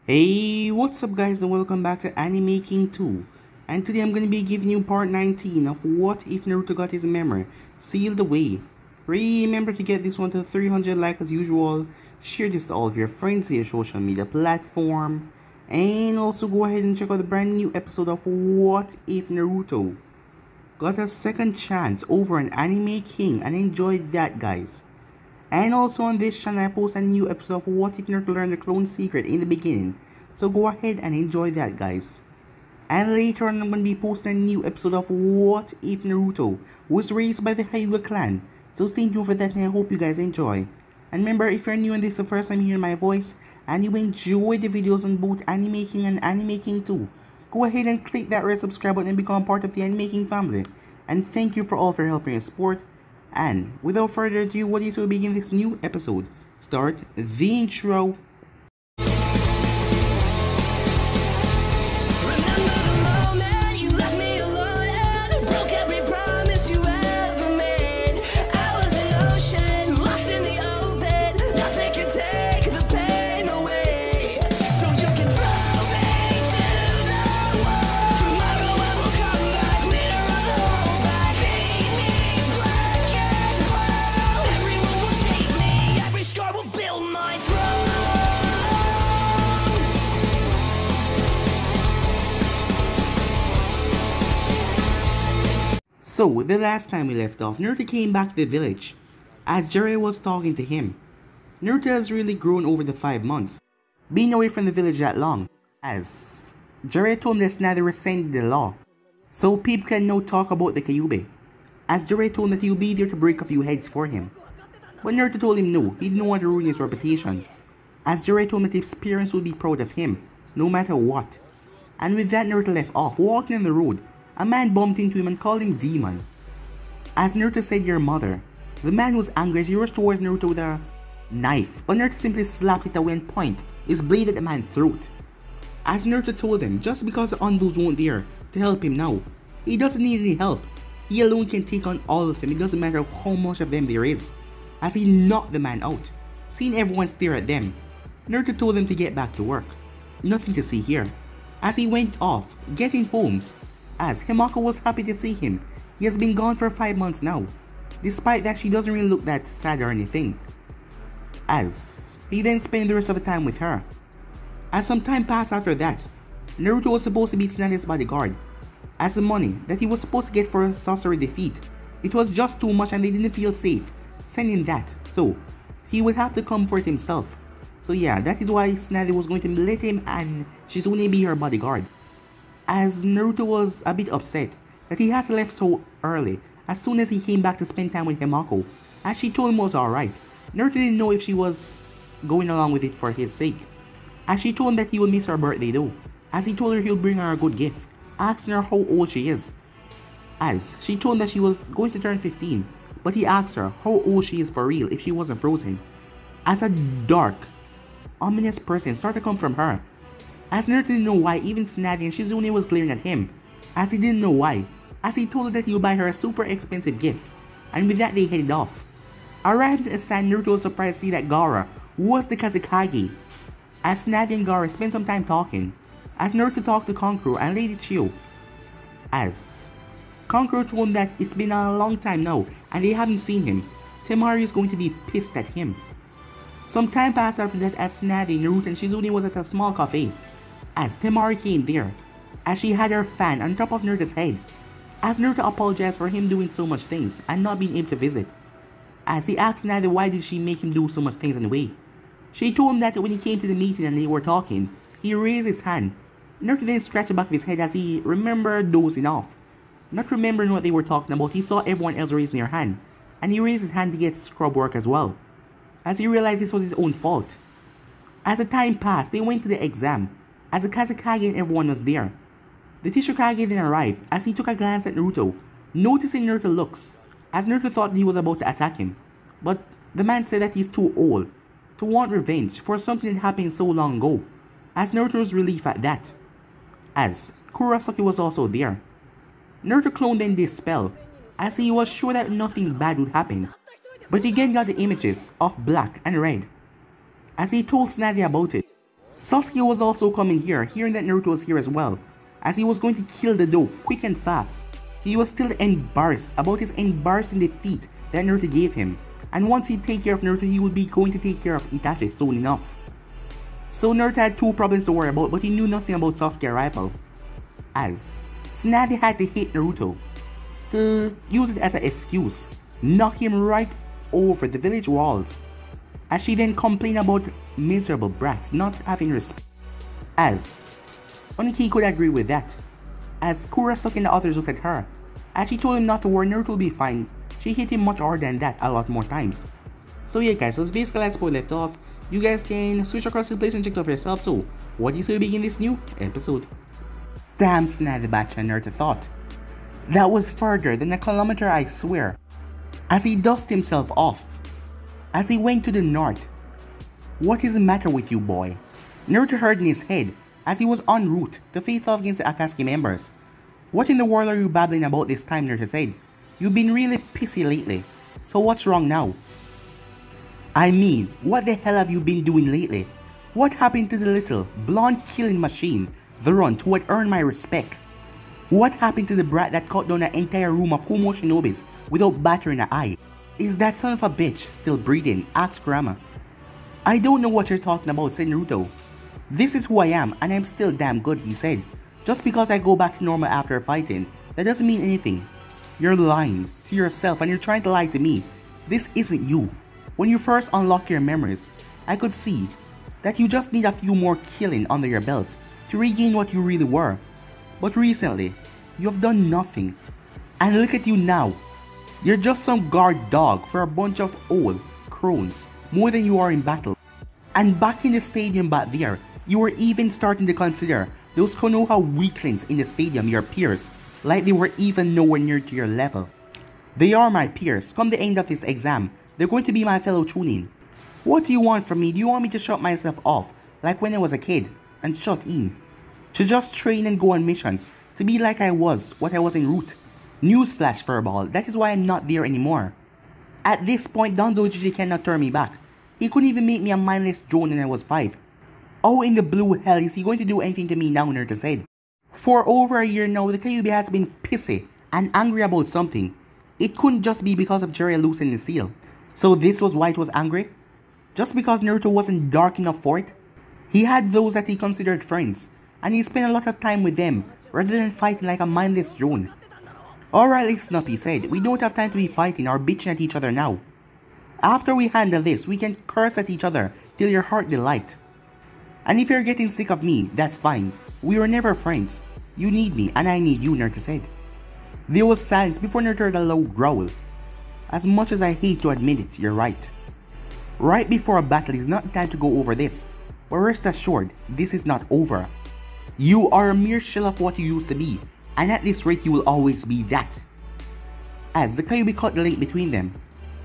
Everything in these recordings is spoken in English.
Hey, what's up guys and welcome back to Anime King 2. And today I'm going to be giving you part 19 of What If Naruto Got His Memory Sealed Away. Remember to get this one to 300 likes as usual, share this to all of your friends on your social media platform, and also go ahead and check out the brand new episode of What If Naruto Got a Second Chance over an Anime King, and enjoy that guys. And also on this channel I post a new episode of What If Naruto Learned the Clone Secret in the beginning, so go ahead and enjoy that guys. And later on I'm going to be posting a new episode of What If Naruto was raised by the Hyuga clan, so stay tuned for that and I hope you guys enjoy. And remember, if you're new and this is the first time hearing my voice and you enjoy the videos on both Anime King and Anime King 2, go ahead and click that red subscribe button and become part of the Anime King family. And thank you for all for your help and your support. And without further ado, what is to begin this new episode? Start the intro. So, the last time we left off, Naruto came back to the village, as Jiraiya was talking to him. Naruto has really grown over the 5 months, being away from the village that long, as Jiraiya told him that Tsunade rescinded the law, so people can now talk about the Kyuubi, as Jiraiya told him that he'll be there to break a few heads for him. But Naruto told him no, he didn't want to ruin his reputation, as Jiraiya told him that his parents would be proud of him, no matter what. And with that, Naruto left off, walking on the road. A man bumped into him and called him Demon. As Naruto said, your mother. The man was angry as he rushed towards Naruto with a knife, but Naruto simply slapped it away and pointed his blade at the man's throat. As Naruto told him, just because the Undos weren't there to help him now, he doesn't need any help. He alone can take on all of them, it doesn't matter how much of them there is. As he knocked the man out, seeing everyone stare at them, Naruto told him to get back to work. Nothing to see here. As he went off, getting home, as Himako was happy to see him. He has been gone for 5 months now. Despite that, she doesn't really look that sad or anything. As he then spent the rest of the time with her. As some time passed after that, Naruto was supposed to be Tsunade's bodyguard. As the money that he was supposed to get for sorcery defeat, it was just too much and they didn't feel safe sending that, so he would have to come for it himself. So yeah, that is why Tsunade was going to let him and she's only be her bodyguard. As Naruto was a bit upset that he has left so early as soon as he came back to spend time with Himako, as she told him was alright. Naruto didn't know if she was going along with it for his sake, as she told him that he would miss her birthday though, as he told her he'll bring her a good gift, asking her how old she is. As she told him that she was going to turn 15, but he asked her how old she is for real if she wasn't frozen. As a dark, ominous person started to come from her. As Naruto didn't know why even Tsunade and Shizune was glaring at him, as he didn't know why, as he told her that he would buy her a super expensive gift, and with that they headed off. Arrived at the stand, Naruto was surprised to see that Gaara was the Kazekage. As Tsunade and Gaara spent some time talking, as Naruto talked to Kankuro and Lady Chiyo, as Kankuro told him that it's been a long time now and they haven't seen him, Temari is going to be pissed at him. Some time passed after that as Tsunade, Naruto and Shizune was at a small cafe. As Temari came there, as she had her fan on top of Naruto's head, as Naruto apologized for him doing so much things and not being able to visit. As he asked Tsunade why did she make him do so much things anyway. She told him that when he came to the meeting and they were talking, he raised his hand. Naruto then scratched the back of his head as he remembered dozing off. Not remembering what they were talking about, he saw everyone else raising their hand, and he raised his hand to get scrub work as well, as he realized this was his own fault. As the time passed, they went to the exam, as the Kazekage and everyone was there. The Tishikage then arrived as he took a glance at Naruto, noticing Naruto's looks, as Naruto thought he was about to attack him. But the man said that he's too old to want revenge for something that happened so long ago, as Naruto was relieved at that. As Kurosaki was also there. Naruto cloned then this spell, as he was sure that nothing bad would happen. But he again got the images of black and red, as he told Tsunade about it. Sasuke was also coming here, hearing that Naruto was here as well, as he was going to kill the doe quick and fast. He was still embarrassed about his embarrassing defeat that Naruto gave him, and once he'd take care of Naruto, he would be going to take care of Itachi soon enough. So Naruto had two problems to worry about, but he knew nothing about Sasuke's arrival, as Tsunade had to hit Naruto to use it as an excuse, knock him right over the village walls, as she then complained about miserable brats not having respect, as only he could agree with that, as Kurosaki and the others looked at her, as she told him not to worry, Naruto will be fine. She hit him much harder than that a lot more times. So yeah guys, so it's basically as we left off. You guys can switch across the place and check it out for yourself. So what do you say we begin this new episode? Damn, Tsunade Bacha, Naruto thought. That was further than a kilometer, I swear. As he dusted himself off, as he went to the north. What is the matter with you, boy? Naruto heard in his head as he was en route to face off against the Akatsuki members. What in the world are you babbling about this time, Naruto said. You've been really pissy lately, so what's wrong now? I mean, what the hell have you been doing lately? What happened to the little, blonde killing machine, the runt who had earned my respect? What happened to the brat that cut down an entire room of Kumo shinobis without battering an eye? Is that son of a bitch still breathing? Asked Kurama. I don't know what you're talking about, said Naruto. This is who I am and I'm still damn good, he said. Just because I go back to normal after fighting, that doesn't mean anything. You're lying to yourself and you're trying to lie to me. This isn't you. When you first unlock your memories, I could see that you just need a few more killing under your belt to regain what you really were. But recently, you have done nothing. And look at you now. You're just some guard dog for a bunch of old crones, more than you are in battle. And back in the stadium back there, you were even starting to consider those Konoha weaklings in the stadium your peers, like they were even nowhere near to your level. They are my peers. Come the end of this exam, they're going to be my fellow chunin. What do you want from me? Do you want me to shut myself off, like when I was a kid, and shut in? To just train and go on missions, to be like I was, what I was en route. Newsflash, Furball, that is why I'm not there anymore. At this point, Danzo Ujiji cannot turn me back. He couldn't even make me a mindless drone when I was 5. Oh, in the blue hell is he going to do anything to me now, Naruto said. For over a year now, the Kyuubi has been pissy and angry about something. It couldn't just be because of Jiraiya losing the seal. So this was why it was angry? Just because Naruto wasn't dark enough for it? He had those that he considered friends, and he spent a lot of time with them, rather than fighting like a mindless drone. Alright, listen up, he said. We don't have time to be fighting or bitching at each other now. After we handle this, we can curse at each other till your heart delight. And if you're getting sick of me, that's fine. We were never friends. You need me and I need you, Naruto said. There was silence before Naruto heard a low growl. As much as I hate to admit it, you're right. Right before a battle is not time to go over this, but rest assured, this is not over. You are a mere shell of what you used to be, and at this rate you will always be that. As the Kyuubi cut the link between them,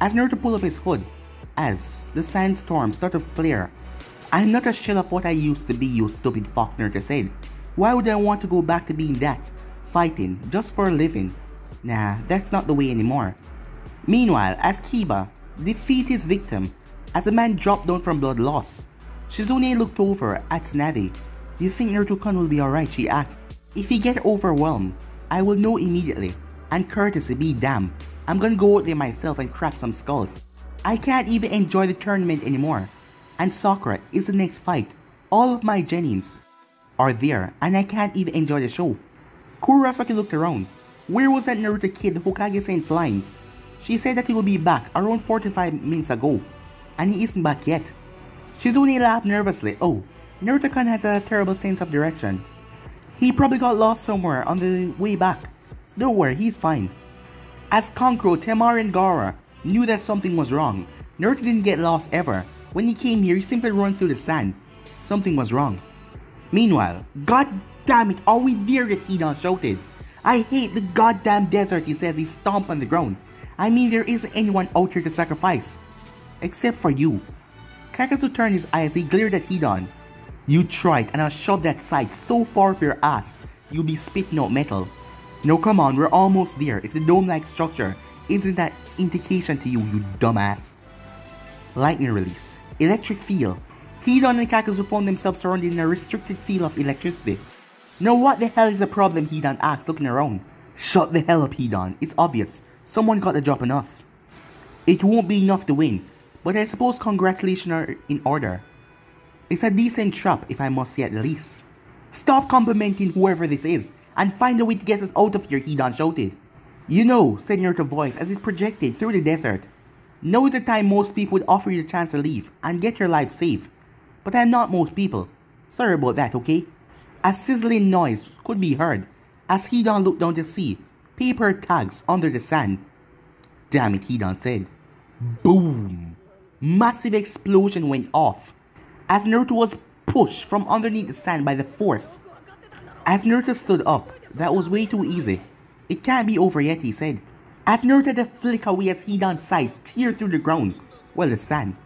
as Naruto pulled up his hood, as the sandstorm started to flare. I'm not a shell of what I used to be, you stupid fox, Naruto said. Why would I want to go back to being that? Fighting, just for a living? Nah, that's not the way anymore. Meanwhile, as Kiba defeated his victim, as the man dropped down from blood loss, Shizune looked over at Tsunade. Do you think Naruto-kun will be alright, she asked. If he get overwhelmed, I will know immediately, and courtesy be damned, I'm gonna go out there myself and crack some skulls. I can't even enjoy the tournament anymore. And Sakura is the next fight. All of my Genins are there and I can't even enjoy the show. Kurosaki looked around. Where was that Naruto kid Hokage sent flying? She said that he will be back around 45 minutes ago, and he isn't back yet. Shizune laughed nervously. Oh, Naruto-kun has a terrible sense of direction. He probably got lost somewhere on the way back. Don't worry, he's fine. As Kankuro, Temari and Gaara knew that something was wrong. Naruto didn't get lost ever. When he came here, he simply ran through the sand. Something was wrong. Meanwhile, God damn it, are we there yet? Hidan shouted. I hate the goddamn desert, he says. He stomped on the ground. I mean, there isn't anyone out here to sacrifice. Except for you. Kakazu turned his eyes, he glared at Hidan. You tried and I'll shove that sight so far up your ass, you'll be spitting out metal. No, come on, we're almost there. If the dome-like structure isn't that indication to you, you dumbass. Lightning release. Electric field. Hidan and Kakazu found themselves surrounded in a restricted field of electricity. Now what the hell is the problem, Hidan asked, looking around. Shut the hell up, Hidan. It's obvious. Someone got the drop on us. It won't be enough to win, but I suppose congratulations are in order. It's a decent trap, if I must say at the least. Stop complimenting whoever this is, and find a way to get us out of here, Hidan shouted. You know, said Naruto's voice as it projected through the desert. Now is the time most people would offer you the chance to leave and get your life safe. But I'm not most people. Sorry about that, okay? A sizzling noise could be heard as Hidan looked down to see paper tags under the sand. Damn it, Hidan said. Boom! Massive explosion went off as Naruto was pushed from underneath the sand by the force. As Naruto stood up, that was way too easy. It can't be over yet, he said. As Naruto had to flick away as Hidan's side teared through the ground, the sand.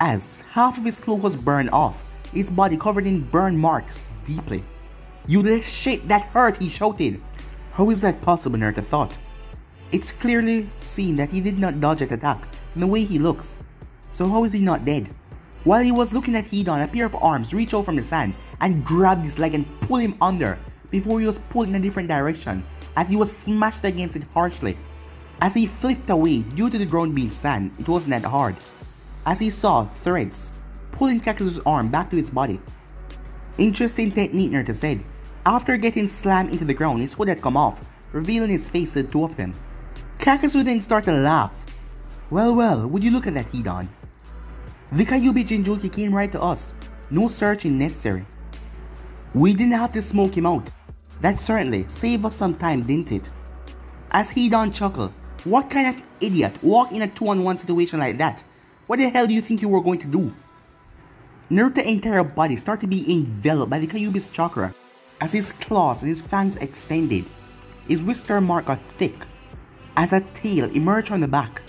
As half of his clothes was burned off, his body covered in burn marks deeply. You little shit, that hurt, he shouted. How is that possible, Naruto thought. It's clearly seen that he did not dodge an attack from the way he looks. So how is he not dead? While he was looking at Hidan, a pair of arms reached out from the sand and grabbed his leg and pulled him under before he was pulled in a different direction as he was smashed against it harshly. As he flipped away due to the ground being sand, it wasn't that hard. As he saw threads pulling Kakazu's arm back to his body. Interesting technique, Naruto said. After getting slammed into the ground, his hood had come off, revealing his face to the two of them. Kakazu then started to laugh. Well, would you look at that, Hidan? The Kyuubi Jinchuriki came right to us. No searching necessary. We didn't have to smoke him out. That certainly saved us some time, didn't it? As Hidan chuckled, what kind of idiot walked in a 2-on-1 situation like that? What the hell do you think you were going to do? Naruto's entire body started to be enveloped by the Kyuubi's chakra as his claws and his fangs extended. His whisker mark got thick as a tail emerged from the back.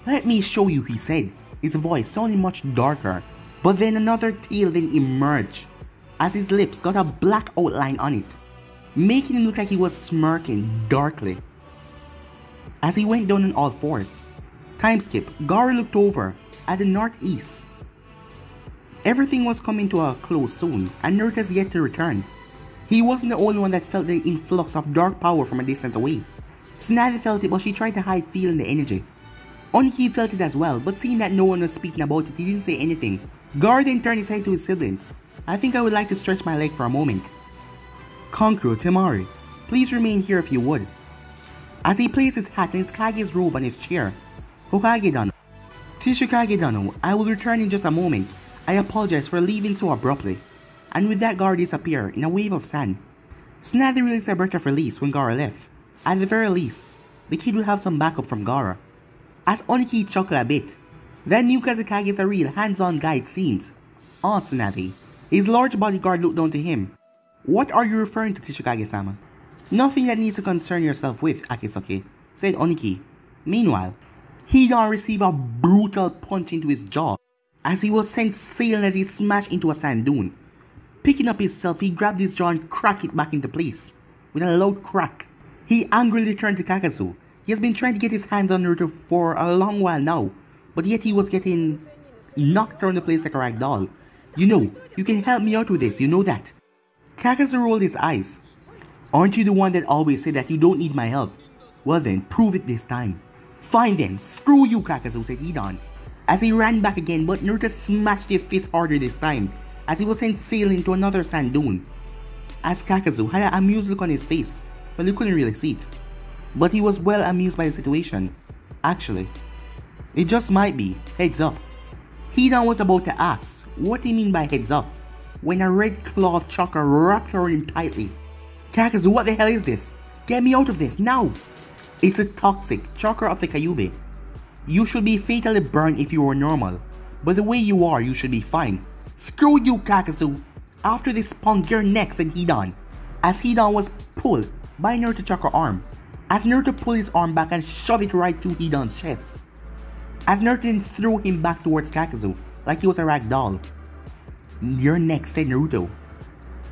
Let me show you, he said, his voice sounding much darker. But then another tail then emerged as his lips got a black outline on it, making him look like he was smirking darkly. As he went down on all fours, time skip, Gaara looked over at the northeast. Everything was coming to a close soon, and Naruto's yet to return. He wasn't the only one that felt the influx of dark power from a distance away. Tsunade felt it, but she tried to hide feeling the energy. Oniki felt it as well, but seeing that no one was speaking about it, he didn't say anything. Gaara then turned his head to his siblings. I think I would like to stretch my leg for a moment. Kankuro, Temari, please remain here if you would. As he placed his hat and his Kage's robe on his chair. Hokage-dano. Tsuchikage-dano, I will return in just a moment. I apologize for leaving so abruptly. And with that, Gaara disappeared in a wave of sand. Tsunade released a breath of release when Gaara left. At the very least, the kid will have some backup from Gaara. As Oniki chuckled a bit, that new Kazekage is a real hands-on guy it seems. Ah, Tsunade. His large bodyguard looked down to him. What are you referring to, Tsuchikage-sama? Nothing that needs to concern yourself with, Akisake, said Oniki. Meanwhile, Hidan received a brutal punch into his jaw as he was sent sailing as he smashed into a sand dune. Picking up himself, he grabbed his jaw and cracked it back into place. With a loud crack, he angrily turned to Kakazu. He has been trying to get his hands on Naruto for a long while now, but yet he was getting knocked around the place like a rag doll. You know, you can help me out with this, you know that. Kakazu rolled his eyes. Aren't you the one that always said that you don't need my help? Well then, prove it this time. Fine then, screw you, Kakazu, said Hidan. As he ran back again, but Naruto smashed his fist harder this time, as he was sent sailing into another sand dune. As Kakazu had an amused look on his face, but you couldn't really see it. But he was well amused by the situation. Actually, it just might be, heads up. Hidan was about to ask what he mean by heads up, when a red cloth chakra wrapped around him tightly. Kakazu, what the hell is this? Get me out of this, now! It's a toxic chakra of the Kyuubi. You should be fatally burned if you were normal, but the way you are, you should be fine. Screw you, Kakazu! After this spunk, you're next, said Hidan, as Hidan was pulled by Naruto chakra arm, as Naruto pulled his arm back and shoved it right through Hidan's chest. As Naruto then threw him back towards Kakazu, like he was a rag doll. You're next, said Naruto.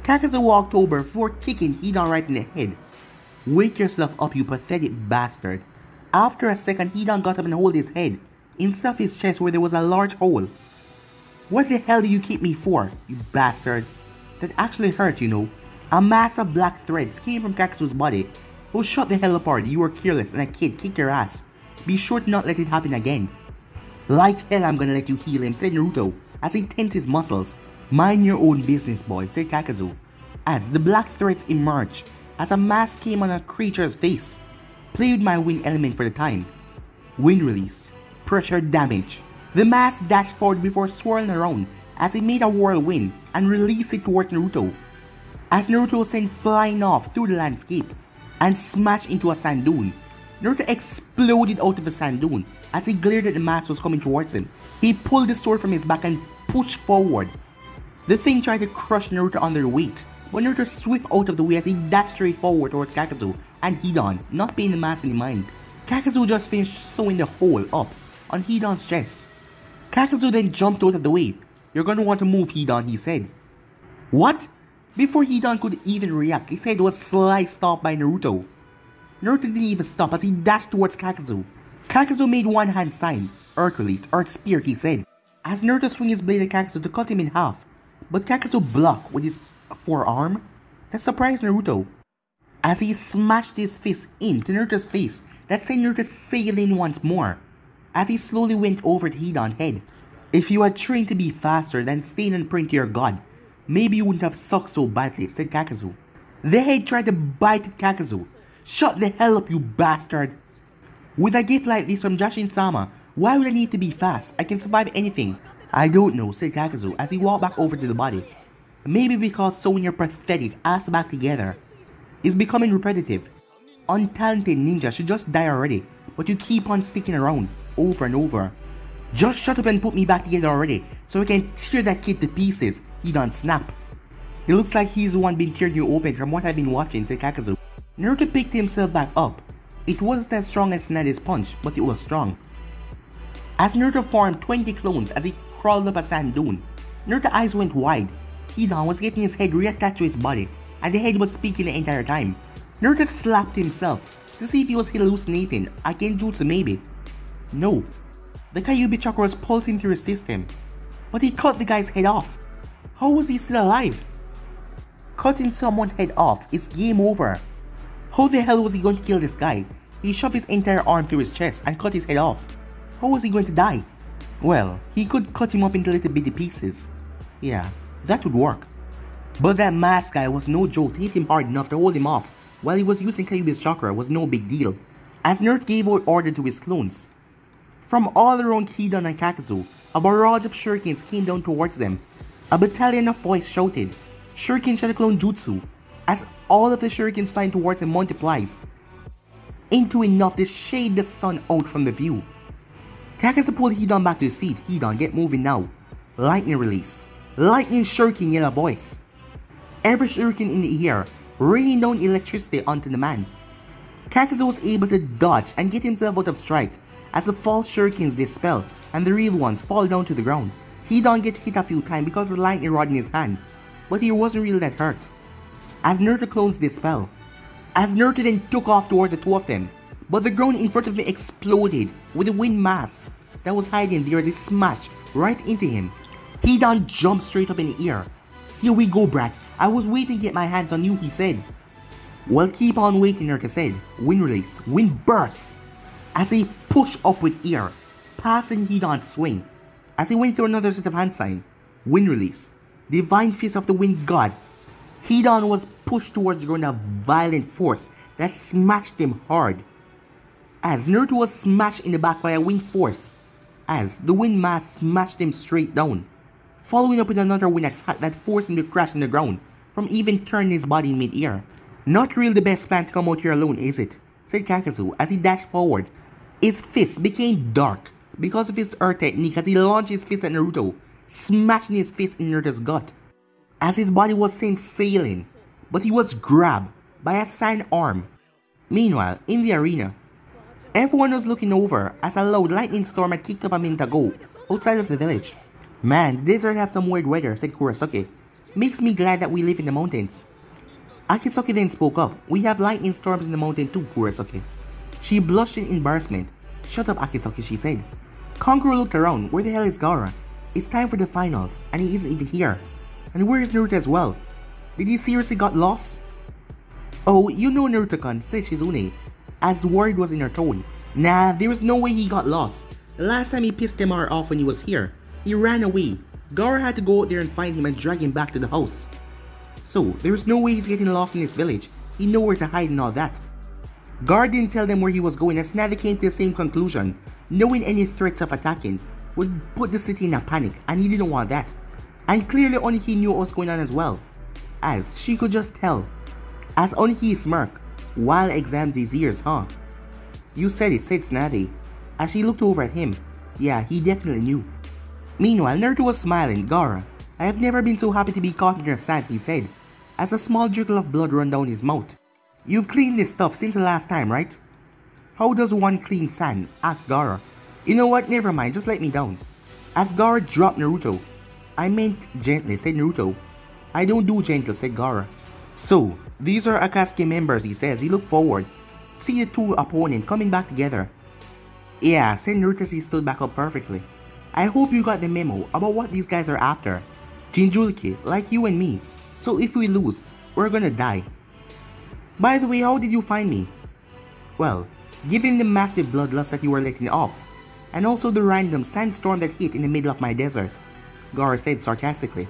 Kakazu walked over before kicking Hidan right in the head. Wake yourself up, you pathetic bastard. After a second, Hidan got up and held his head instead of his chest where there was a large hole. What the hell do you keep me for, you bastard? That actually hurt, you know. A mass of black threads came from Kakazu's body. Oh, shut the hell up, already. You were careless and a kid kicked your ass. Be sure to not let it happen again. Like hell I'm gonna let you heal him, said Naruto, as he tensed his muscles. Mind your own business, boy, said Kakazu, as the black threads emerged, as a mask came on a creature's face. Play with my wind element for the time. Wind release. Pressure damage. The mask dashed forward before swirling around as it made a whirlwind and released it towards Naruto. As Naruto was sent flying off through the landscape and smashed into a sand dune. Naruto exploded out of the sand dune as he glared at the mask was coming towards him. He pulled the sword from his back and pushed forward. The thing tried to crush Naruto under weight, but Naruto swift out of the way as he dashed straight forward towards Kakazu and Hidan, not paying the mask any mind. Kakazu just finished sewing the hole up on Hidan's chest. Kakazu then jumped out of the way. You're gonna want to move, Hidan, he said. What? Before Hidan could even react, his head was sliced off by Naruto. Naruto didn't even stop as he dashed towards Kakazu. Kakazu made one hand sign, Earth Release, Earth Spear, he said, as Naruto swung his blade at Kakazu to cut him in half. But Kakazu blocked with his forearm. That surprised Naruto, as he smashed his fist into Naruto's face. That sent Naruto sailing once more, as he slowly went over to Hidan's head. If you had trained to be faster than staying and praying to your god, maybe you wouldn't have sucked so badly, said Kakazu. The head tried to bite at Kakazu. Shut the hell up, you bastard. With a gift like this from Jashin-sama, why would I need to be fast? I can survive anything. I don't know, said Kakazu as he walked back over to the body. Maybe because sewing your pathetic ass back together is becoming repetitive. Untalented ninja should just die already, but you keep on sticking around over and over. Just shut up and put me back together already, so I can tear that kid to pieces, Hidan snapped. It looks like he's the one being teared you open from what I've been watching, said Kakazu. Naruto picked himself back up. It wasn't as strong as Tsunade's punch, but it was strong. As Naruto formed 20 clones as he crawled up a sand dune, Naruto's eyes went wide. Hidan was getting his head reattached to his body, and the head was speaking the entire time. Naruto slapped himself to see if he was hallucinating. I can jutsu maybe. No. The Kyuubi chakra was pulsing through his system, but he cut the guy's head off. How was he still alive? Cutting someone's head off is game over. How the hell was he going to kill this guy? He shoved his entire arm through his chest and cut his head off. How was he going to die? Well, he could cut him up into little bitty pieces. Yeah, that would work. But that mask guy was no joke. To hit him hard enough to hold him off while he was using Kyuubi's chakra was no big deal. As Naruto gave out order to his clones, from all around Hidan and Kakazu, a barrage of shurikens came down towards them. A battalion of voice shouted, "Shuriken Shadow Clone Jutsu!" as all of the shurikens flying towards him multiplies into enough to shade the sun out from the view. Kakazu pulled Hidan back to his feet. Hidan, get moving now. Lightning release. Lightning shuriken, yellow voice. Every shuriken in the air, raining down electricity onto the man. Kakazu was able to dodge and get himself out of strike as the false shurikens dispel and the real ones fall down to the ground. Hidan get hit a few times because of the lightning rod in his hand, but he wasn't really that hurt. As Naruto clones dispel, as Naruto then took off towards the two of them, but the ground in front of him exploded with a wind mass that was hiding there as it smashed right into him. Hidan jumped straight up in the air. "Here we go, brat. I was waiting to get my hands on you," he said. "Well, keep on waiting," Naruto said. Wind release, wind bursts, as he pushed up with air, passing Hidan's swing. As he went through another set of hand sign, wind release, divine fist of the wind god. Hidan was pushed towards the ground with a violent force that smashed him hard. As Naruto was smashed in the back by a wind force, as the wind mass smashed him straight down, following up with another wind attack that forced him to crash on the ground from even turning his body in mid-air. "Not really the best plan to come out here alone, is it?" said Kakazu as he dashed forward. His fist became dark because of his earth technique as he launched his fist at Naruto, smashing his fist in Naruto's gut. As his body was sent sailing, but he was grabbed by a sand arm. Meanwhile, in the arena, everyone was looking over as a loud lightning storm had kicked up a minute ago outside of the village. "Man, the desert have some weird weather," said Kurosaki. "Makes me glad that we live in the mountains." Akisaki then spoke up. "We have lightning storms in the mountain too, Kurosaki." She blushed in embarrassment. "Shut up, Akisaki," she said. Kankuro looked around. Where the hell is Gaara? It's time for the finals, and he isn't even here. And where is Naruto as well? Did he seriously got lost? Oh, you know Naruto-kun, said Shizune, as the word was in her tone. Nah, there was no way he got lost. The last time he pissed Temar off when he was here, he ran away. Gaara had to go out there and find him and drag him back to the house. So, there was no way he's getting lost in this village. He knew where to hide and all that. Gaara didn't tell them where he was going, and now they came to the same conclusion. Knowing any threats of attacking would put the city in a panic, and he didn't want that. And clearly Oniki knew what was going on as well, as she could just tell. As Oniki smirked, "Wild exams these years, huh?" "You said it," said Snazzy, as she looked over at him. Yeah, he definitely knew. Meanwhile, Naruto was smiling. "Gaara, I have never been so happy to be caught in your sand," he said, as a small trickle of blood ran down his mouth. "You've cleaned this stuff since the last time, right?" "How does one clean sand?" asked Gaara. "You know what, never mind, just let me down." As Gaara dropped Naruto. "I meant gently," said Naruto. "I don't do gentle," said Gaara. "So, these are Akatsuki members," he says. He looked forward, see the two opponents coming back together. "Yeah," said Naruto as he stood back up perfectly. "I hope you got the memo about what these guys are after. Jinchuriki, like you and me. So if we lose, we're gonna die. By the way, how did you find me?" "Well, given the massive bloodlust that you were letting off, and also the random sandstorm that hit in the middle of my desert," Gaara said sarcastically.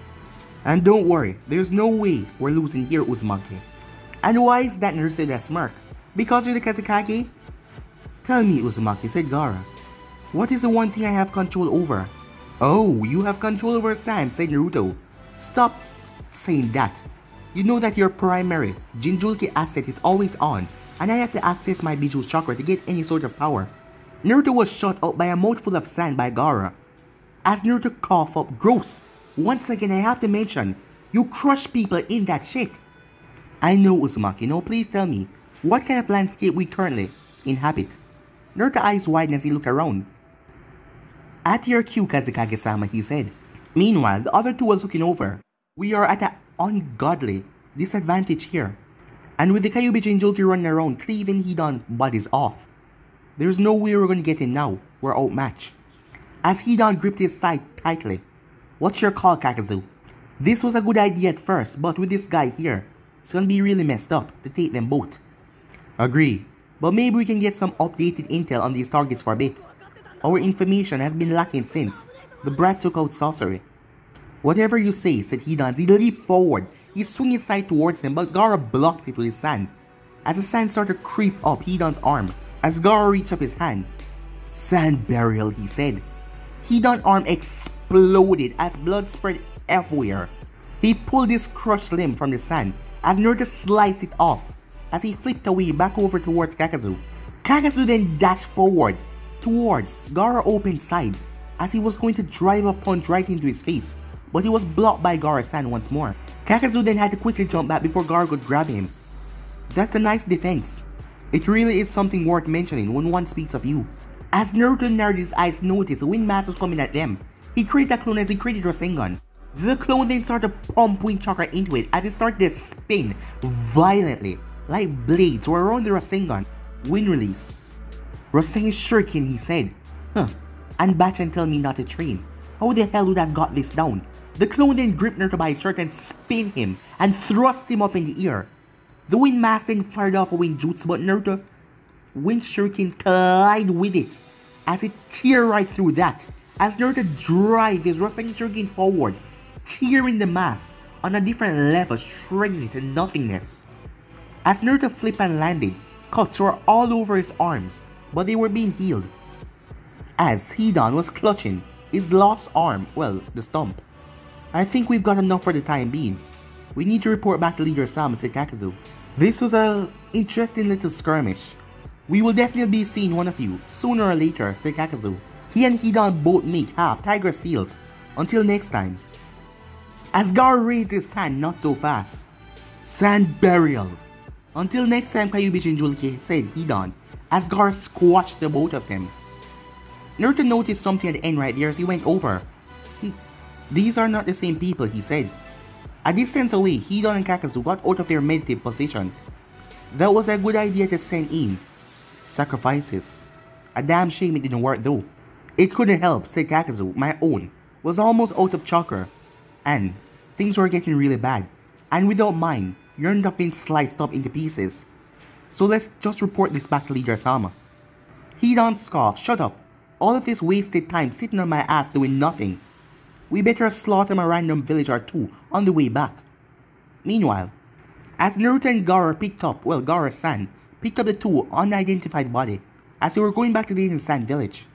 "And don't worry, there's no way we're losing here, Uzumaki." "And why is that?" Naruto said a smirk. "Because you're the Kazekage?" "Tell me, Uzumaki," said Gaara. "What is the one thing I have control over?" "Oh, you have control over sand," said Naruto. "Stop saying that. You know that your primary Jinchuriki asset is always on, and I have to access my Bijou chakra to get any sort of power." Naruto was shot out by a mouthful of sand by Gaara. As Naruto coughed up, "Gross! Once again, I have to mention, you crush people in that shit." "I know, Uzumaki. Now please tell me, what kind of landscape we currently inhabit?" Naruto's eyes widened as he looked around. "At your cue, Kazekage-sama," he said. Meanwhile, the other two was looking over. "We are at an ungodly disadvantage here. And with the Kyuubi Jinchuriki running around cleaving Hidan bodies off, there's no way we're gonna get him now. We're outmatched." As Hidan gripped his side tightly. "What's your call, Kakazu?" "This was a good idea at first, but with this guy here, it's gonna be really messed up to take them both." "Agree. But maybe we can get some updated intel on these targets for a bit. Our information has been lacking since the brat took out sorcery." "Whatever you say," said Hidan. He leaped forward. He swung his side towards him, but Gaara blocked it with his sand. As the sand started to creep up Hidan's arm, as Gaara reached up his hand. "Sand burial," he said. Hidan's arm exploded as blood spread everywhere. He pulled his crushed limb from the sand as Naruto sliced it off as he flipped away back over towards Kakazu. Kakazu then dashed forward towards Gaara's open side as he was going to drive a punch right into his face, but he was blocked by Gaara's sand once more. Kakazu then had to quickly jump back before Gaara could grab him. "That's a nice defense. It really is something worth mentioning when one speaks of you." As Naruto narrowed his eyes, noticed the wind mass was coming at them. He created a clone as he created Rasengan. The clone then started to pump wind chakra into it as it started to spin violently, like blades were around the Rasengan. "Wind release. Rasengan Shuriken," he said. "And batch and tell me not to train. How the hell would I have got this down?" The clone then gripped Naruto by his shirt and spin him and thrust him up in the air. The wind mass then fired off a wind jutsu, but Naruto wind shuriken collided with it as it tear right through that. As Naruto drive his Rasengan Shuriken forward, tearing the mass on a different level, shredding it to nothingness. As Naruto flipped and landed, cuts were all over his arms, but they were being healed. As Hidan was clutching his lost arm, well, the stump. "I think we've got enough for the time being. We need to report back to Leader Sam," said Kakazu. "This was an interesting little skirmish. We will definitely be seeing one of you, sooner or later," said Kakazu. He and Hidan both made half tiger seals. Until next time. As Gaara raised his hand, "Not so fast. Sand burial." "Until next time, Kyuubi Jinchuriki," said Hidan, as Gaara squashed the both of them. Naruto noticed something at the end right there as he went over. "These are not the same people," he said. A distance away, Hidan and Kakazu got out of their meditative position. "That was a good idea to send in sacrifices. A damn shame it didn't work though." "It couldn't help," said Kakazu. "My own. was almost out of chakra, and things were getting really bad, and without mine, you ended up being sliced up into pieces. So let's just report this back to Leader Sama. Hidan scoffed, shut up. All of this wasted time sitting on my ass doing nothing. We better have slaughtered a random village or two on the way back. Meanwhile, as Naruto and Gaara-san picked up the two unidentified body as they were going back to the Sand village.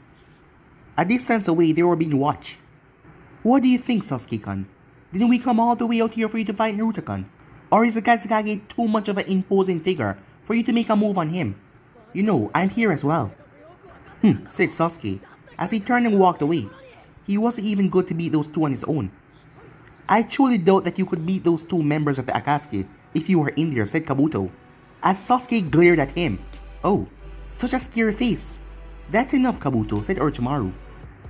A distance away, they were being watched. What do you think, Sasuke-kun? Didn't we come all the way out here for you to fight Naruto-kun? Or is the Kazekage too much of an imposing figure for you to make a move on him? You know, I'm here as well. Said Sasuke, as he turned and walked away. He wasn't even good to beat those two on his own. I truly doubt that you could beat those two members of the Akatsuki if you were in there, said Kabuto, as Sasuke glared at him. Oh, such a scary face. That's enough, Kabuto, said Orochimaru.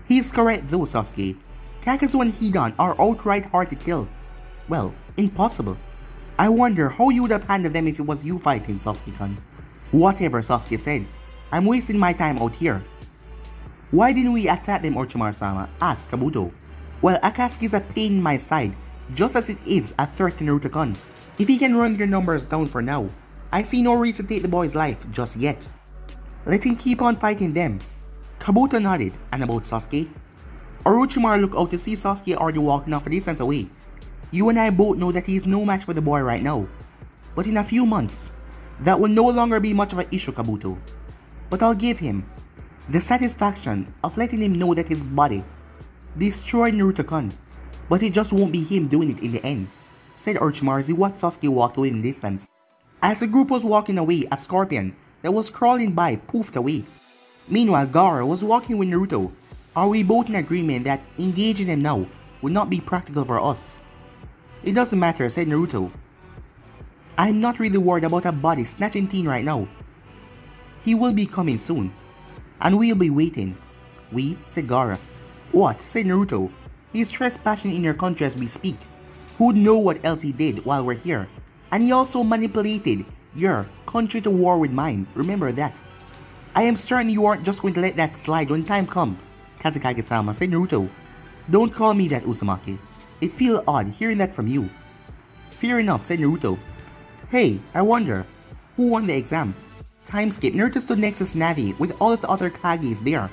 He is correct though, Sasuke. Kakazu and Hidan are outright hard to kill. Well, impossible. I wonder how you would have handled them if it was you fighting, Sasuke-kun. Whatever, Sasuke said. I'm wasting my time out here. Why didn't we attack them, Orochimaru-sama? Asked Kabuto. Well, Akatsuki is a pain in my side, just as it is a threat to Naruto-kun. If he can run their numbers down for now, I see no reason to take the boy's life just yet. Let him keep on fighting them. Kabuto nodded, and about Sasuke? Orochimaru looked out to see Sasuke already walking off a distance away. You and I both know that he is no match for the boy right now. But in a few months, that will no longer be much of an issue, Kabuto. But I'll give him the satisfaction of letting him know that his body destroyed Naruto-kun. But it just won't be him doing it in the end, said Orochimaru as he watched Sasuke walk away in the distance. As the group was walking away, a scorpion that was crawling by poofed away. Meanwhile, Gaara was walking with Naruto. Are we both in agreement that engaging them now would not be practical for us? It doesn't matter, said Naruto. I'm not really worried about a body snatching teen right now. He will be coming soon, and we'll be waiting. We? Said Gaara. What? Said Naruto. He's trespassing in your country as we speak. Who'd know what else he did while we're here? And he also manipulated your country to war with mine, remember that. I am certain you aren't just going to let that slide when time comes, Kazekage-sama, said Naruto. Don't call me that, Uzumaki. It feels odd hearing that from you. Fair enough, said Naruto. Hey, I wonder, who won the exam? Time skip, Naruto stood next to Tsunade with all of the other Kages there,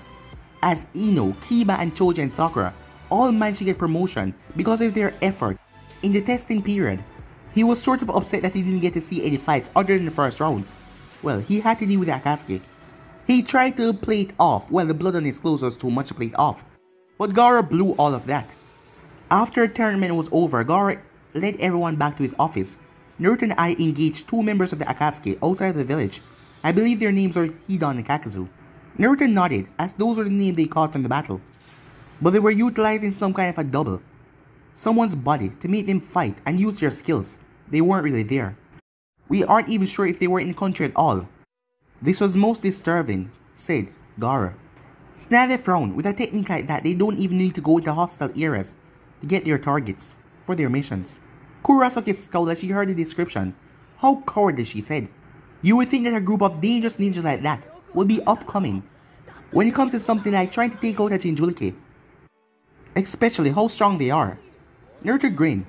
as Ino, Kiba, and Choji and Sakura all managed to get promotion because of their effort in the testing period. He was sort of upset that he didn't get to see any fights other than the first round. Well, he had to deal with Akatsuki. He tried to play it off when the blood on his clothes was too much to play it off, but Gaara blew all of that. After the tournament was over, Gaara led everyone back to his office. Naruto and I engaged two members of the Akatsuki outside of the village. I believe their names are Hidan and Kakazu. Naruto nodded, as those were the names they caught from the battle. But they were utilizing some kind of a double. Someone's body to make them fight and use their skills. They weren't really there. We aren't even sure if they were in the country at all. This was most disturbing, said Gaara. Tsunade frowned. With a technique like that, they don't even need to go into hostile areas to get their targets for their missions. Kurosaki scowled as she heard the description. How cowardly, she said. You would think that a group of dangerous ninjas like that would be upcoming when it comes to something like trying to take out a Jinchuriki. Especially how strong they are. Naruto grinned.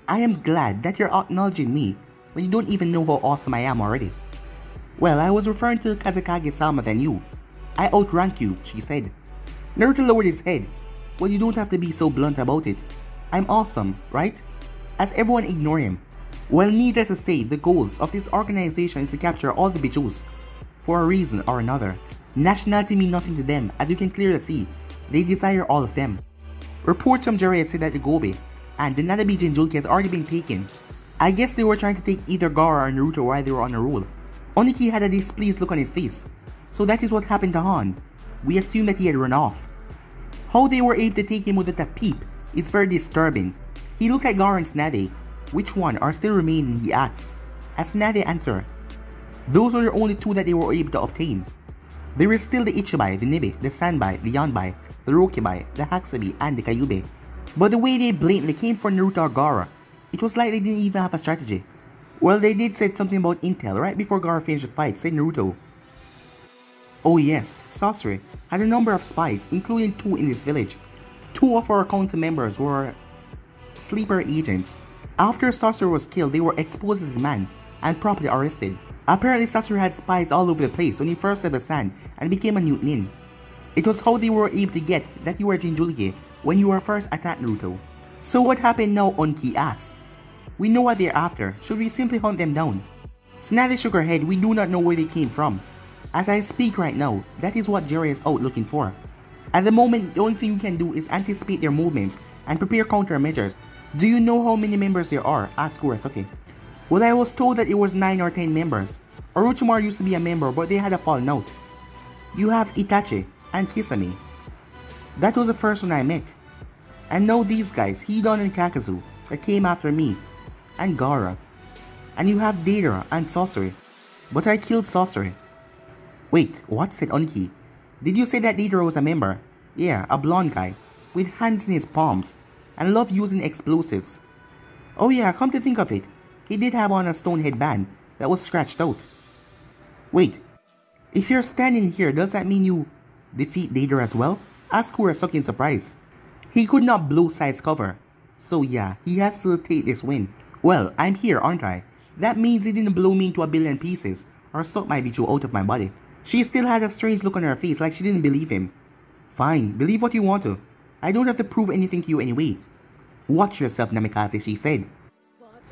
I am glad that you're acknowledging me when you don't even know how awesome I am already. Well, I was referring to Kazekage-sama than you. I outrank you, she said. Naruto lowered his head. Well, you don't have to be so blunt about it. I'm awesome, right? As everyone ignored him. Well, needless to say, the goals of this organization is to capture all the Bijus for a reason or another. Nationality means nothing to them, as you can clearly see. They desire all of them. Reports from Jiraiya said that the Gobe and the Nanabi Jinchuriki has already been taken. I guess they were trying to take either Gaara or Naruto while they were on a roll. Oniki had a displeased look on his face. So that is what happened to Han. We assumed that he had run off. How they were able to take him without a peep is very disturbing. He looked at Gaara and Tsunade. Which one are still remaining, he asked. As Tsunade answered, those were the only two that they were able to obtain. There were still the Ichibai, the Nibi, the Sanbai, the Yanbai, the Rokibai, the Hakusabi, and the Kyuubi. But the way they blatantly came for Naruto or Gaara, it was like they didn't even have a strategy. Well, they did say something about intel right before Gaara finished the fight, said Naruto. Oh yes, Sasori had a number of spies, including two in this village. Two of our council members were sleeper agents. After Sasori was killed, they were exposed as a man and properly arrested. Apparently Sasori had spies all over the place when he first left the stand and became a new nin. It was how they were able to get that you were Jinchuriki when you were first attacked Naruto. So what happened now, Onki asked. We know what they're after, should we simply hunt them down? Tsunade shook her head, we do not know where they came from. As I speak right now, that is what Jiraiya is out looking for. At the moment, the only thing we can do is anticipate their movements and prepare countermeasures. Do you know how many members there are? Asked Kurosaki. Well, I was told that it was 9 or 10 members. Orochimaru used to be a member, but they had a falling out. You have Itachi and Kisame. That was the first one I met. And now these guys, Hidan and Kakazu, that came after me. And Gaara. And you have Deidara and Sasori. But I killed Sasori. Wait, what? Said Oniki. Did you say that Deidara was a member? Yeah, a blonde guy, with hands in his palms, and loved using explosives. Oh yeah, come to think of it, he did have on a stone headband that was scratched out. Wait, if you're standing here, does that mean you defeat Deidara as well? Asked Kurosaki in surprise. He could not blow side's cover, so yeah, he has to take this win. Well, I'm here, aren't I? That means he didn't blow me into a billion pieces, or suck my Bichu out of my body. She still had a strange look on her face like she didn't believe him. Fine, believe what you want to. I don't have to prove anything to you anyway. Watch yourself, Namikaze, she said.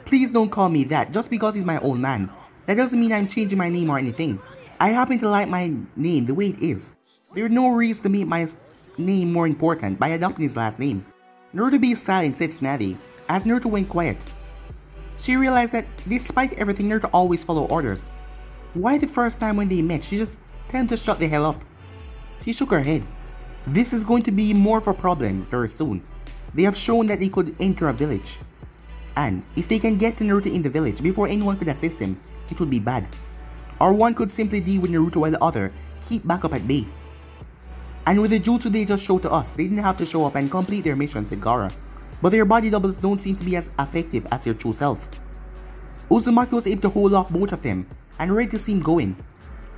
Please don't call me that just because he's my old man. That doesn't mean I'm changing my name or anything. I happen to like my name the way it is. There's no reason to make my name more important by adopting his last name. Naruto be silent, said Tsunade, as Naruto went quiet. She realized that despite everything, Naruto always followed orders. Why the first time when they met, she just tended to shut the hell up? She shook her head. This is going to be more of a problem very soon. They have shown that they could enter a village. And if they can get to Naruto in the village before anyone could assist him, it would be bad. Or one could simply deal with Naruto while the other keep back up at bay. And with the jutsu they just showed to us, they didn't have to show up and complete their mission, said Gaara. But their body doubles don't seem to be as effective as their true self. Uzumaki was able to hold off both of them and ready to see him going.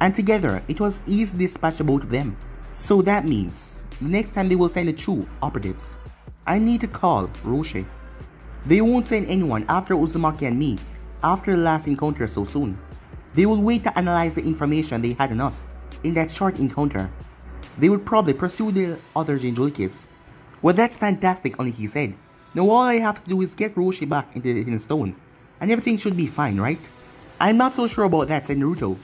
And together, it was easy to dispatch both of them. So that means, the next time they will send the true operatives. I need to call Roshi. They won't send anyone after Uzumaki and me, after the last encounter so soon. They will wait to analyze the information they had on us in that short encounter. They would probably pursue the other Jinchurikis. Well, that's fantastic, only he said. Now all I have to do is get Roshi back into the Hidden Stone, and everything should be fine, right? I'm not so sure about that, said Naruto,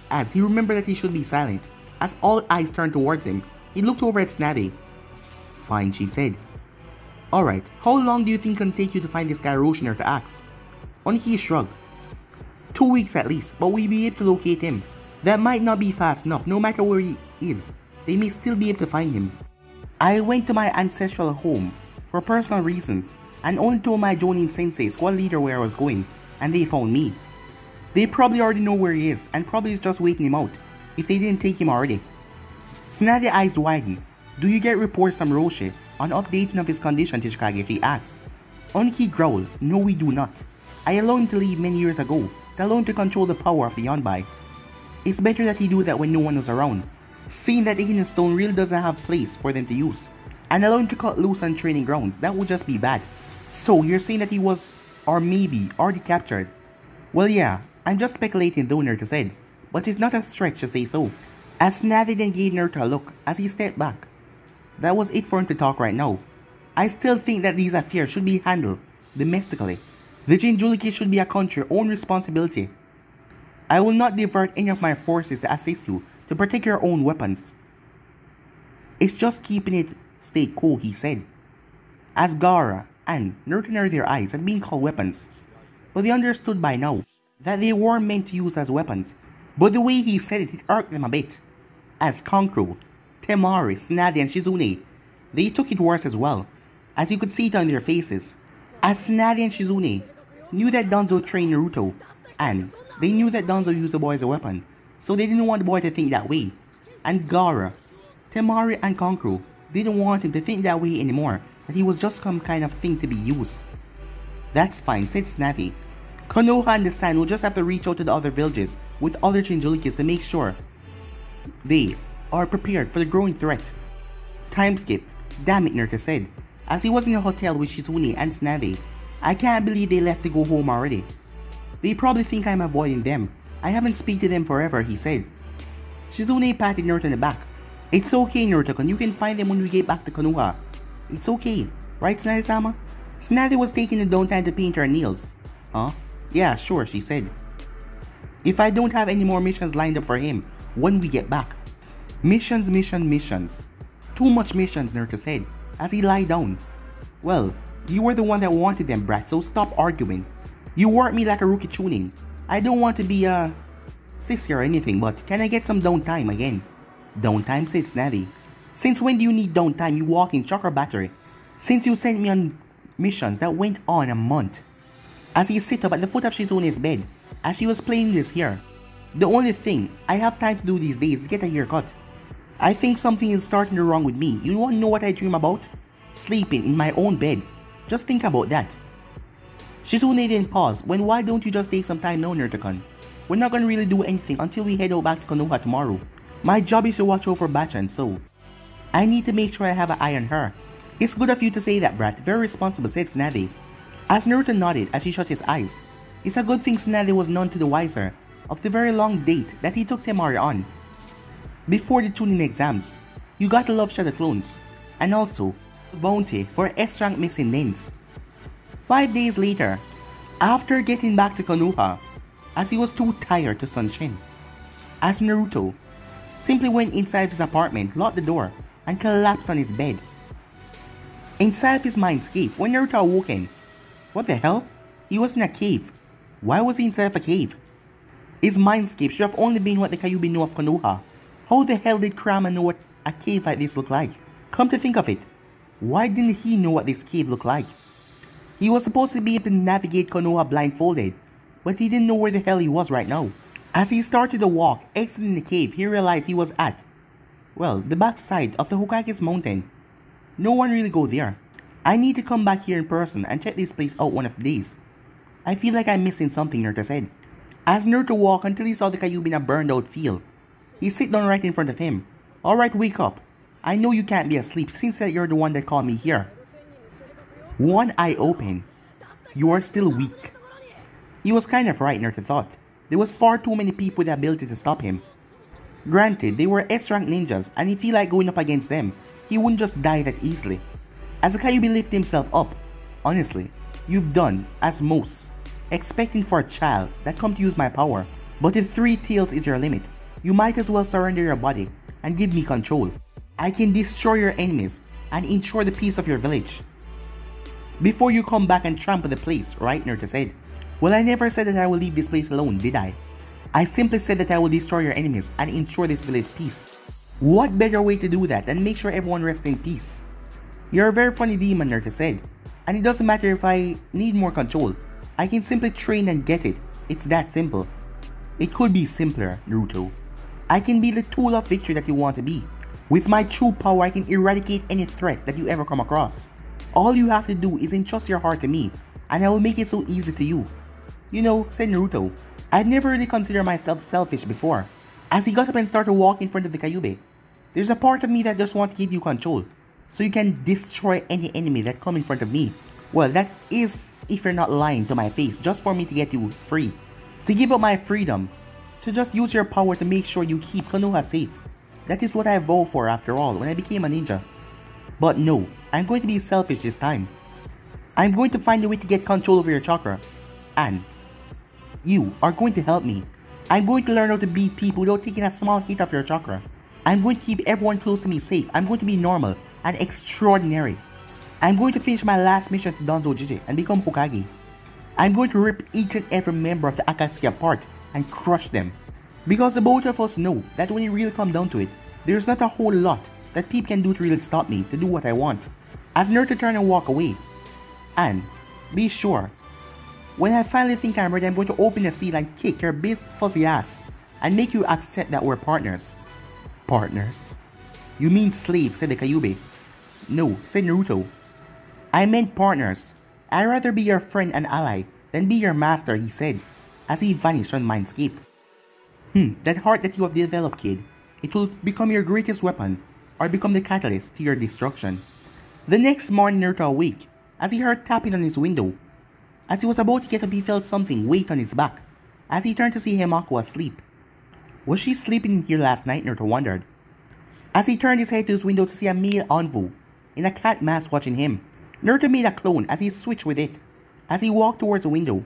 as he remembered that he should be silent. As all eyes turned towards him, he looked over at Tsunade. Fine, she said. Alright, how long do you think it can take you to find this guy Roshi to ask? Only he shrugged. 2 weeks at least, but we'll be able to locate him. That might not be fast enough, no matter where he is, they may still be able to find him. I went to my ancestral home for personal reasons and only told my Jonin sensei squad leader where I was going, and they found me. They probably already know where he is and probably is just waiting him out if they didn't take him already. Tsunade's eyes widened. Do you get reports from Roshi on updating of his condition, Tsuchikage? She asked. Oniki growled. No, we do not. I allowed him to leave many years ago to allow him to control the power of the Yonbai. It's better that he do that when no one was around, seeing that the Hidden Stone really doesn't have place for them to use, and allow him to cut loose on training grounds. That would just be bad. So you're saying that he was, or maybe, already captured? Well yeah, I'm just speculating though, Naruto said, but it's not a stretch to say so. As Tsunade then gave Naruto a look as he stepped back. That was it for him to talk right now. I still think that these affairs should be handled domestically. The Jinchuriki should be a country's own responsibility. I will not divert any of my forces to assist you to protect your own weapons. It's just keeping it stay cool, he said. As Gaara and Naruto narrowed their eyes at being called weapons, but they understood by now that they weren't meant to use as weapons. But the way he said it, it irked them a bit. As Kankuro, Temari, Tsunade, and Shizune, they took it worse as well, as you could see it on their faces. As Tsunade and Shizune knew that Danzo trained Naruto, and they knew that Danzo used the boy as a weapon, so they didn't want the boy to think that way. And Gaara, Temari, and Kankuro didn't want him to think that way anymore, that he was just some kind of thing to be used. That's fine, said Tsunade. Konoha and the Sand will just have to reach out to the other villages with other Jinchurikis to make sure they are prepared for the growing threat. Time skip. Damn it, Naruto said, as he was in a hotel with Shizune and Tsunade. I can't believe they left to go home already. They probably think I'm avoiding them. I haven't spoken to them forever, he said. Shizune patted Naruto on the back. It's okay, Naruto-kun, you can find them when we get back to Konoha. It's okay, right, Tsunade-sama? Tsunade was taking the downtime to paint her nails. Huh? Yeah, sure, she said. If I don't have any more missions lined up for him when we get back. Missions. Too much missions, Naruto said, as he lied down. Well, you were the one that wanted them, brat, so stop arguing. You work me like a rookie tuning. I don't want to be a sissy or anything, but can I get some downtime again? Downtime, said Tsunade. Since when do you need downtime, you walking chakra battery? Since you sent me on missions that went on a month. As he sit up at the foot of Shizune's bed, as she was playing this hair. The only thing I have time to do these days is get a haircut. I think something is starting to wrong with me. You want to know what I dream about? Sleeping in my own bed. Just think about that. Shizune didn't pause. Why don't you just take some time now, Naruto-kun? We're not gonna really do anything until we head out back to Konoha tomorrow. My job is to watch over Bachan, so I need to make sure I have an eye on her. It's good of you to say that, brat. Very responsible, said Tsunade. As Naruto nodded as he shut his eyes, it's a good thing Tsunade was none to the wiser of the very long date that he took Temari on. Before the tuning exams, you got to love Shadow Clones, and also the bounty for S-rank missing names. 5 days later, after getting back to Konoha, as he was too tired to Sunshin, as Naruto simply went inside his apartment, locked the door, and collapsed on his bed. Inside of his mindscape, when Naruto awoken, what the hell? He was in a cave. Why was he inside of a cave? His mindscape should have only been what the Kyuubi know of Konoha. How the hell did Kurama know what a cave like this looked like? Come to think of it, why didn't he know what this cave looked like? He was supposed to be able to navigate Konoha blindfolded, but he didn't know where the hell he was right now. As he started to walk, exiting the cave, he realized he was at, well, the backside of the Hokage's mountain. No one really go there. I need to come back here in person and check this place out one of the days. I feel like I'm missing something, Naruto said. As Naruto walked until he saw the Kyuubi in a burned out field, he sit down right in front of him. Alright, wake up. I know you can't be asleep since that you're the one that called me here. One eye open. You are still weak. He was kind of right, Naruto thought. There was far too many people with the ability to stop him. Granted, they were S-rank ninjas, and if he liked going up against them, he wouldn't just die that easily. As the Kyuubi lifted himself up, honestly, you've done as most, expecting for a child that come to use my power. But if 3 tails is your limit, you might as well surrender your body and give me control. I can destroy your enemies and ensure the peace of your village. Before you come back and trample the place, right, Naruto said. Well, I never said that I will leave this place alone, did I? I simply said that I will destroy your enemies and ensure this village peace. What better way to do that than make sure everyone rests in peace? You're a very funny demon, Naruto said. And it doesn't matter if I need more control. I can simply train and get it. It's that simple. It could be simpler, Naruto. I can be the tool of victory that you want to be. With my true power, I can eradicate any threat that you ever come across. All you have to do is entrust your heart to me, and I will make it so easy to you. You know, said Naruto, I'd never really considered myself selfish before. As he got up and started walking in front of the Kyuubi, there's a part of me that just wants to give you control, so you can destroy any enemy that come in front of me. Well, that is if you're not lying to my face just for me to get you free. To give up my freedom, to just use your power to make sure you keep Konoha safe. That is what I vowed for after all when I became a ninja. But no, I'm going to be selfish this time. I'm going to find a way to get control over your chakra. And you are going to help me. I'm going to learn how to beat people without taking a small hit of your chakra. I'm going to keep everyone close to me safe. I'm going to be normal and extraordinary. I'm going to finish my last mission to Danzo Jiji and become Hokage. I'm going to rip each and every member of the Akatsuki apart and crush them. Because the both of us know that when it really comes down to it, there's not a whole lot that people can do to really stop me to do what I want. As Naruto turned and walk away. And be sure, when I finally think I'm ready, I'm going to open the seal and kick your big fuzzy ass and make you accept that we're partners. Partners? You mean slaves, said the Kyuubi. No, said Naruto. I meant partners. I'd rather be your friend and ally than be your master, he said, as he vanished from the mindscape. That heart that you have developed, kid, it will become your greatest weapon or become the catalyst to your destruction. The next morning, Naruto awake as he heard tapping on his window. As he was about to get up, he felt something weight on his back. As he turned to see Himako asleep. Was she sleeping in here last night? Naruto wondered. As he turned his head to his window to see a male envoy in a cat mask watching him. Naruto made a clone as he switched with it. As he walked towards the window.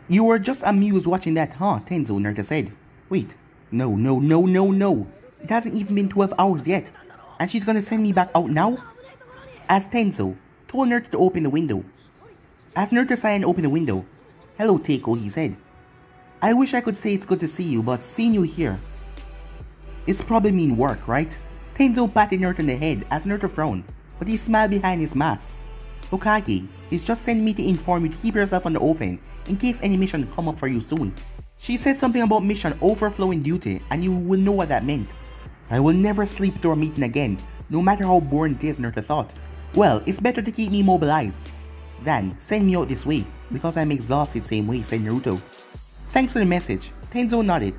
You were just amused watching that, huh, Tenzo? Naruto said. Wait. No. It hasn't even been 12 hours yet. And she's gonna send me back out now? As Tenzo told Naruto to open the window. As Naruto sighed and opened the window. Hello, Teiko, he said. I wish I could say it's good to see you, but seeing you here, it's probably mean work, right? Tenzo patted Naruto on the head as Naruto frowned, but he smiled behind his mask. Hokage is just sending me to inform you to keep yourself on the open in case any mission come up for you soon. She said something about mission overflowing duty and you will know what that meant. I will never sleep through a meeting again, no matter how boring it is, Naruto thought. Well, it's better to keep me mobilized than send me out this way, because I'm exhausted same way, said Naruto. Thanks for the message. Tenzo nodded.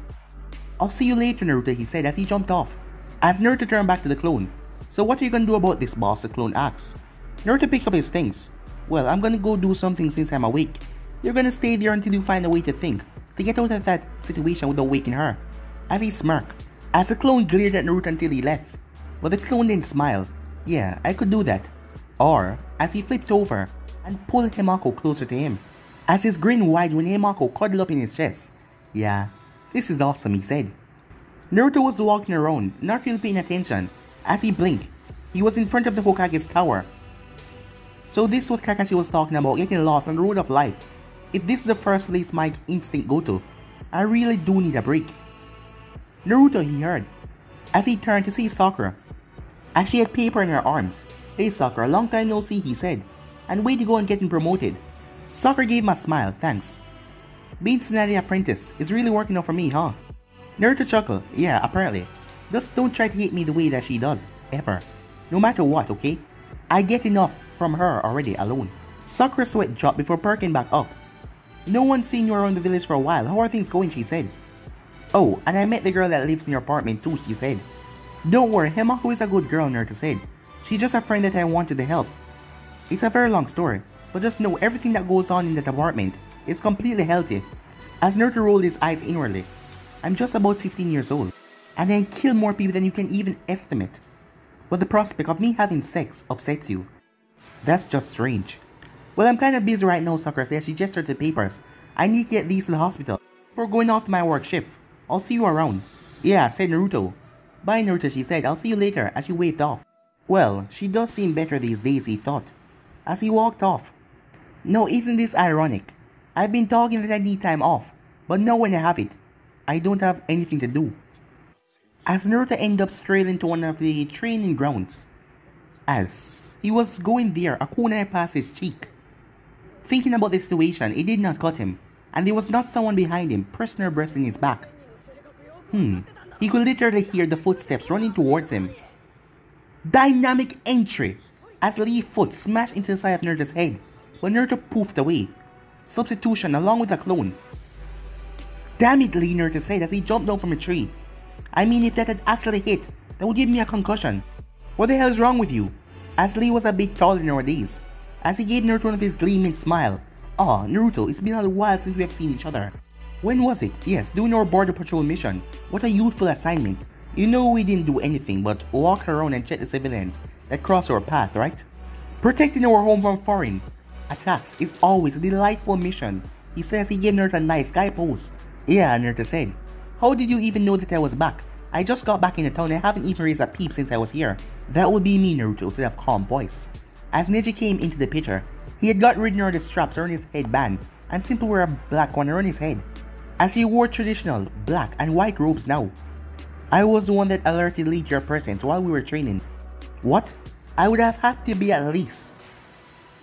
I'll see you later, Naruto, he said as he jumped off. As Naruto turned back to the clone. So what are you gonna do about this, boss? The clone asked. Naruto picked up his things. Well, I'm gonna go do something since I'm awake. You're gonna stay there until you find a way to think, to get out of that situation without waking her. As he smirked. As the clone glared at Naruto until he left. But the clone didn't smile. Yeah, I could do that. Or, as he flipped over and pulled Himako closer to him. As his grin widened when Himako cuddled up in his chest. Yeah, this is awesome, he said. Naruto was walking around, not really paying attention. As he blinked, he was in front of the Hokage's tower. So this is what Kakashi was talking about, getting lost on the road of life. If this is the first place my instinct go to, I really do need a break. Naruto, he heard, as he turned to see Sakura. As she had paper in her arms. Hey Sakura, long time no see, he said. And way to go on getting promoted. Sakura gave him a smile, thanks. Being Tsunade apprentice is really working out for me, huh? Naruto chuckled, yeah, apparently. Just don't try to hate me the way that she does, ever. No matter what, okay? I get enough from her already alone. Sakura's sweat dropped before perking back up. No one's seen you around the village for a while, how are things going, she said. Oh, and I met the girl that lives in your apartment too, she said. Don't worry, Himako is a good girl, Naruto said. She's just a friend that I wanted to help. It's a very long story, but just know everything that goes on in that apartment is completely healthy. As Naruto rolled his eyes inwardly. I'm just about 15 years old, and I kill more people than you can even estimate. But the prospect of me having sex upsets you. That's just strange. Well, I'm kinda busy right now, Sakura said as she gestured to the papers. I need to get these to the hospital before going off to my work shift. I'll see you around. Yeah, said Naruto. Bye Naruto, she said. I'll see you later, as she waved off. Well, she does seem better these days, he thought, as he walked off. No, isn't this ironic? I've been talking that I need time off, but now when I have it, I don't have anything to do. As Naruto ended up straight to one of the training grounds. As he was going there, a kunai passed his cheek. Thinking about the situation, it did not cut him, and there was not someone behind him, pressing her breast in his back. He could literally hear the footsteps running towards him. Dynamic entry! As Lee's foot smashed into the side of Naruto's head, but Naruto poofed away. Substitution along with a clone. Damn it, Lee, Naruto said as he jumped down from a tree. I mean, if that had actually hit, that would give me a concussion. What the hell is wrong with you? As Lee was a bit taller nowadays, as he gave Naruto one of his gleaming smile. Aw, Naruto, it's been a while since we have seen each other. When was it? Yes, doing our border patrol mission. What a youthful assignment. You know we didn't do anything but walk around and check the civilians that cross our path, right? Protecting our home from foreign attacks is always a delightful mission, he says. He gave Naruto a nice guy pose. Yeah, Naruto said. How did you even know that I was back? I just got back in the town and haven't even raised a peep since I was here. That would be me, Naruto said of calm voice. As Neji came into the picture, he had got rid of the straps around his headband and simply wore a black one around his head. As he wore traditional black and white robes now. I was the one that alerted Lee to your presence while we were training. What? I would have had to be at least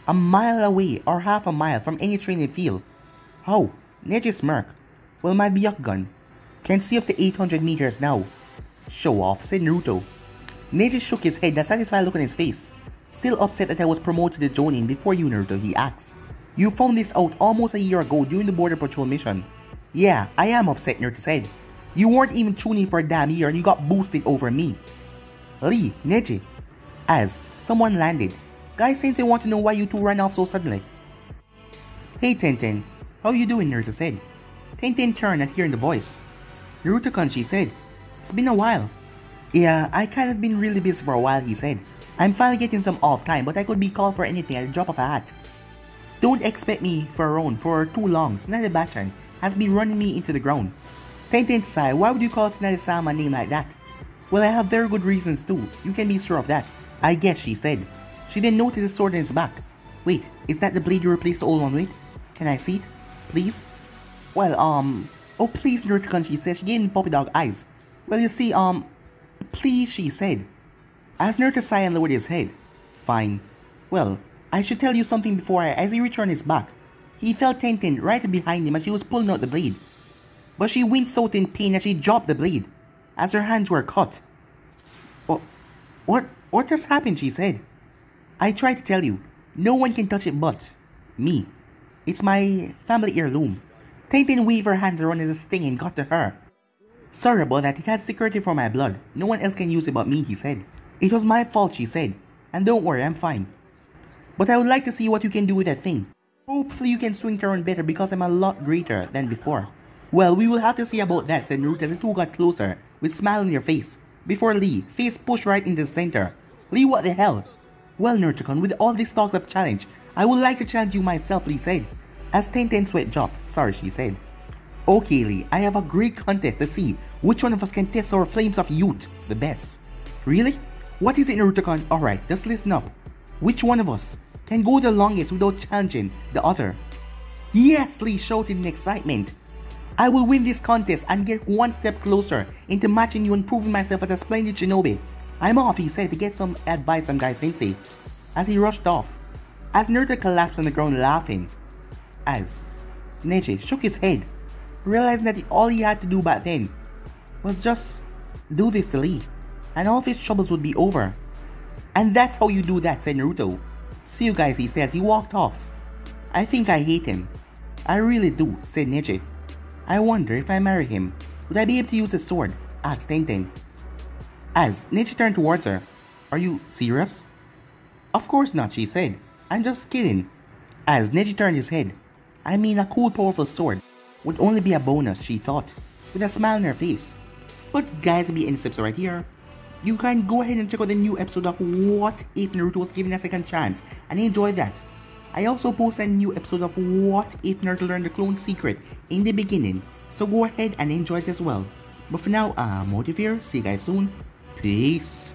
a mile away or half a mile from any training field. How? Neji smirked. Well, my Byakugan can see up to 800 meters now. Show off, said Naruto. Neji shook his head, a satisfied look on his face. Still upset that I was promoted to Jonin before you, Naruto, he asked. You found this out almost a year ago during the border patrol mission. Yeah, I am upset, Naruto said. You weren't even tuning for a damn year and you got boosted over me. Lee, Neji. As someone landed. Guy Sensei want to know why you two ran off so suddenly. Hey Tenten, how you doing, Naruto said. Tenten turned at hearing the voice. Naruto-kun, she said. It's been a while. Yeah, I kind of been really busy for a while, he said. I'm finally getting some off time, but I could be called for anything at the drop of a hat. Don't expect me for around for too long. Tsunade-bachan has been running me into the ground. Tenten sighed. Why would you call Tsunade-sama a name like that? Well, I have very good reasons too. You can be sure of that. I guess, she said. She then noticed a sword in his back. Wait, is that the blade you replaced the old one with? Can I see it? Please? Well, oh please, Naruto-kun, she said. She gave him puppy dog eyes. Well, you see, please, she said. As Naruto sighed and lowered his head. Fine. Well, I should tell you something before as he returned his back. He felt Tenten right behind him as she was pulling out the blade. But she winced out in pain as she dropped the blade, as her hands were cut. What just happened, she said. I tried to tell you, no one can touch it but me. It's my family heirloom. Tenten waved her hands around as the sting got to her. Sorry about that, it has security for my blood. No one else can use it but me, he said. It was my fault, she said. And don't worry, I'm fine. But I would like to see what you can do with that thing. Hopefully you can swing it around better because I'm a lot greater than before. Well, we will have to see about that, said Naruto as the two got closer, with a smile on their face. Before Lee, face pushed right into the center. Lee, what the hell? Well, Naruto-kun, with all this talk of challenge, I would like to challenge you myself, Lee said. As Tenten's sweat dropped, sorry, she said. Okay, Lee, I have a great contest to see which one of us can test our flames of youth the best. Really? What is it, Naruto-kun? Alright, just listen up. Which one of us can go the longest without challenging the other? Yes, Lee shouted in excitement. I will win this contest and get one step closer into matching you and proving myself as a splendid shinobi. I'm off, he said, to get some advice from Guy Sensei. As he rushed off, as Naruto collapsed on the ground laughing, as Neji shook his head, realizing that all he had to do back then was just do this to Lee, and all of his troubles would be over. And that's how you do that, said Naruto. See you guys, he said as he walked off. I think I hate him. I really do, said Neji. I wonder if I marry him, would I be able to use his sword? Asked Tenten. As Neji turned towards her, are you serious? Of course not, she said. I'm just kidding. As Neji turned his head, I mean a cool powerful sword would only be a bonus, she thought, with a smile on her face. But guys, will be any tips right here. You can go ahead and check out the new episode of What If Naruto Was Given a Second Chance and enjoy that. I also posted a new episode of What If Naruto Learned the Clone Secret in the beginning, so go ahead and enjoy it as well. But for now, Motive here, see you guys soon, peace.